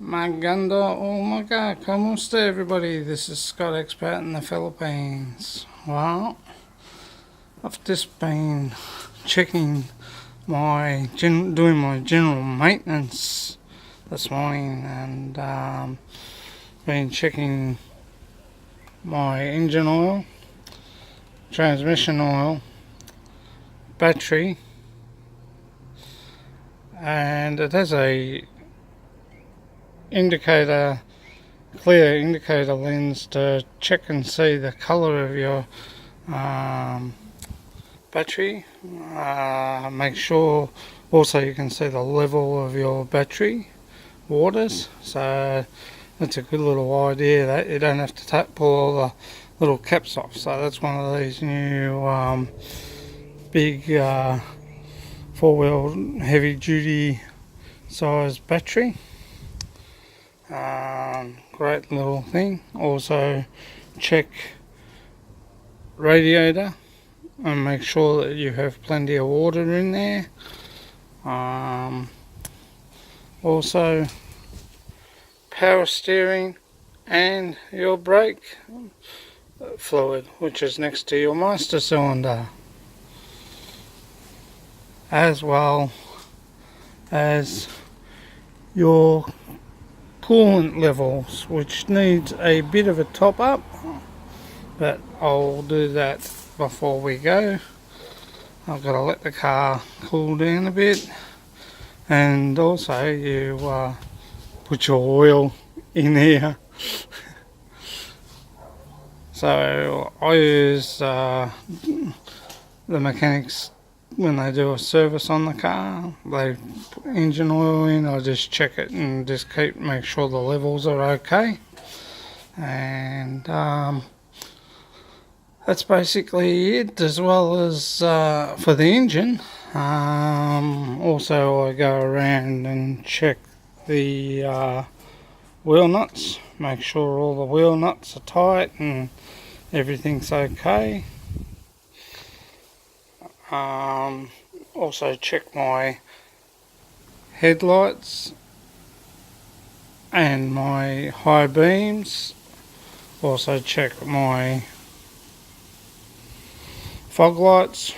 Maganda umaga, kamusta everybody? This is Scott Expat in the Philippines. Well, I've just been checking doing my general maintenance this morning, and been checking my engine oil, transmission oil, battery, and it has a clear indicator lens to check and see the colour of your battery. Make sure also you can see the level of your battery waters, so that's a good little idea that you don't have to pull all the little caps off. So that's one of these new big 4-wheel heavy duty size battery. Great little thing. Also check radiator and make sure that you have plenty of water in there. Also power steering and your brake fluid, which is next to your master cylinder, as well as your coolant levels, which needs a bit of a top up, but I'll do that before we go. I've got to let the car cool down a bit, and also you put your oil in here. So I use the mechanics when they do a service on the car. They put engine oil in, I just check it and just make sure the levels are okay, and that's basically it, as well as for the engine. Also I go around and check the wheel nuts, make sure all the wheel nuts are tight and everything's okay. Also check my headlights and my high beams. Also check my fog lights,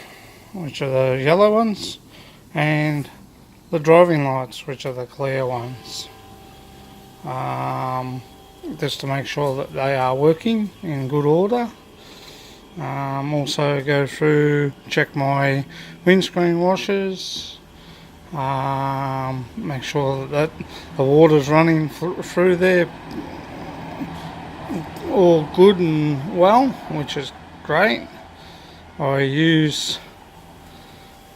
which are the yellow ones, and the driving lights, which are the clear ones, just to make sure that they are working in good order. Also go through, check my windscreen washers, make sure that the water's running through there all good and well, which is great. I use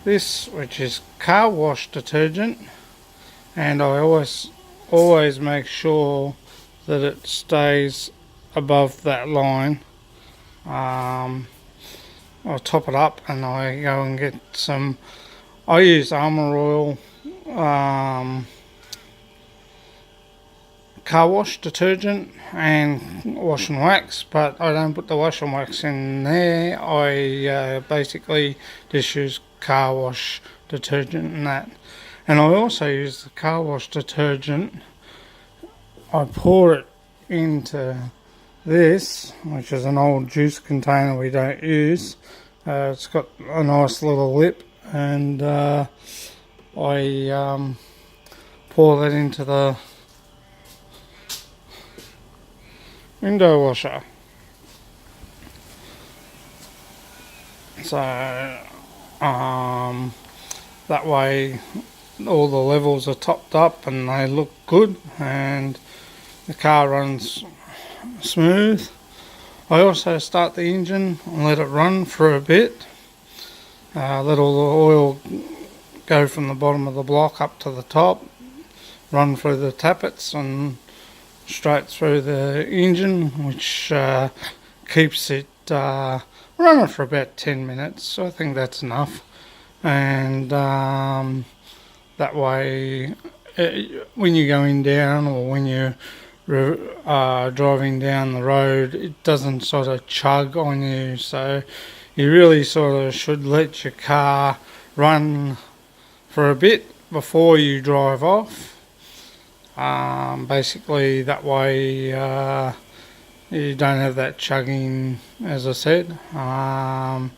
this, which is car wash detergent, and I always make sure that it stays above that line. I'll top it up, and I go and get some. I use Armour Oil car wash detergent and wash and wax, but I don't put the wash and wax in there. I basically just use car wash detergent and that. And I also use the car wash detergent. I pour it into this, which is an old juice container we don't use. It's got a nice little lip, and I pour that into the window washer. So that way all the levels are topped up and they look good, and the car runs smooth. I also start the engine and let it run for a bit, let all the oil go from the bottom of the block up to the top, run through the tappets and straight through the engine, which keeps it running for about 10 minutes. So I think that's enough, and that way when you're going down or when you're driving down the road, it doesn't sort of chug on you. So you really sort of should let your car run for a bit before you drive off, Basically, that way you don't have that chugging, as I said, and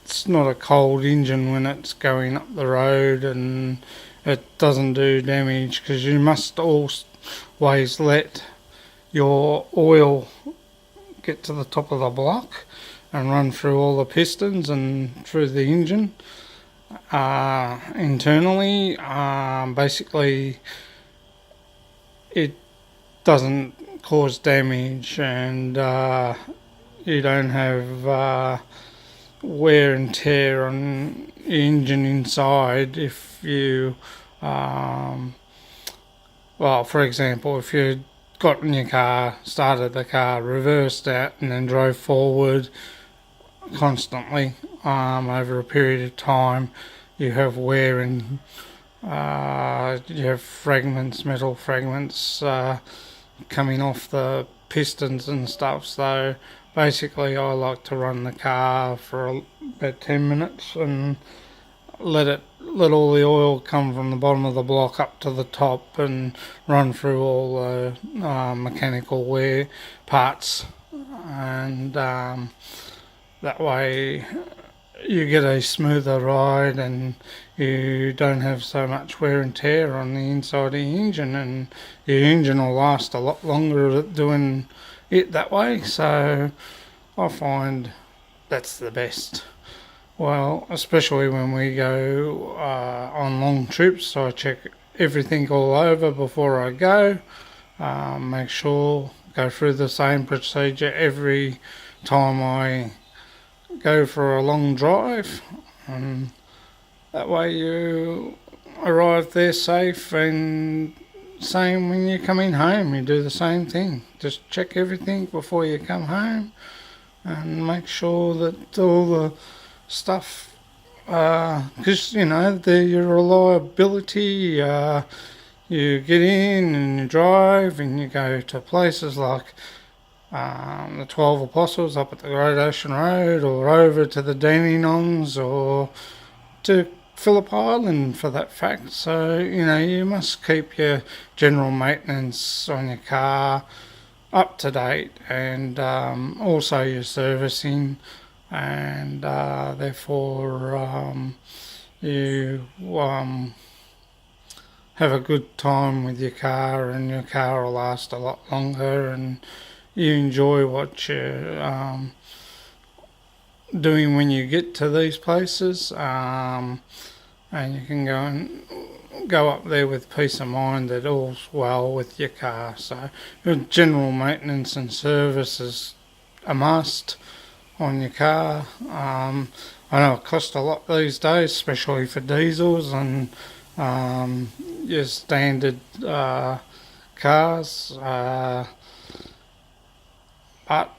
it's not a cold engine when it's going up the road, and it doesn't do damage, because you must always let your oil get to the top of the block and run through all the pistons and through the engine internally. Basically, it doesn't cause damage, and you don't have wear and tear on the engine inside if you well, for example, if you got in your car, started the car, reversed out, and then drove forward constantly over a period of time, you have wear and you have fragments, metal fragments coming off the pistons and stuff. So basically, I like to run the car for about 10 minutes and let all the oil come from the bottom of the block up to the top and run through all the mechanical wear parts, and that way you get a smoother ride and you don't have so much wear and tear on the inside of the engine, and your engine will last a lot longer doing it that way. So I find that's the best. Well, especially when we go on long trips, I check everything all over before I go. Make sure, go through the same procedure every time I go for a long drive, and that way you arrive there safe. And same when you're coming home, you do the same thing. Just check everything before you come home and make sure that all the stuff, because your reliability, you get in and you drive and you go to places like the 12 Apostles up at the Great Ocean Road, or over to the Dandenongs, or to Phillip Island for that fact. So you must keep your general maintenance on your car up to date, and also your servicing, and therefore you have a good time with your car, and your car will last a lot longer, and you enjoy what you're doing when you get to these places, and you can go up there with peace of mind that all's well with your car. So your general maintenance and service is a must on your car. I know it costs a lot these days, especially for diesels and your standard cars, but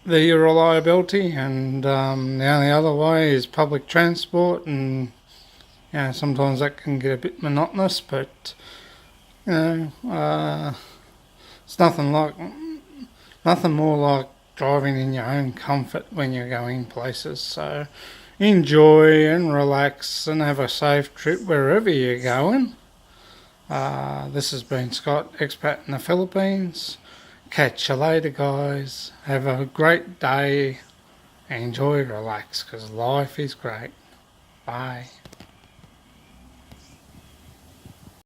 the reliability, and the only other way is public transport, and sometimes that can get a bit monotonous, but it's nothing more like driving in your own comfort when you're going places. So enjoy and relax and have a safe trip wherever you're going. This has been Scott, expat in the Philippines. Catch you later, guys. Have a great day. Enjoy, relax, because life is great. Bye.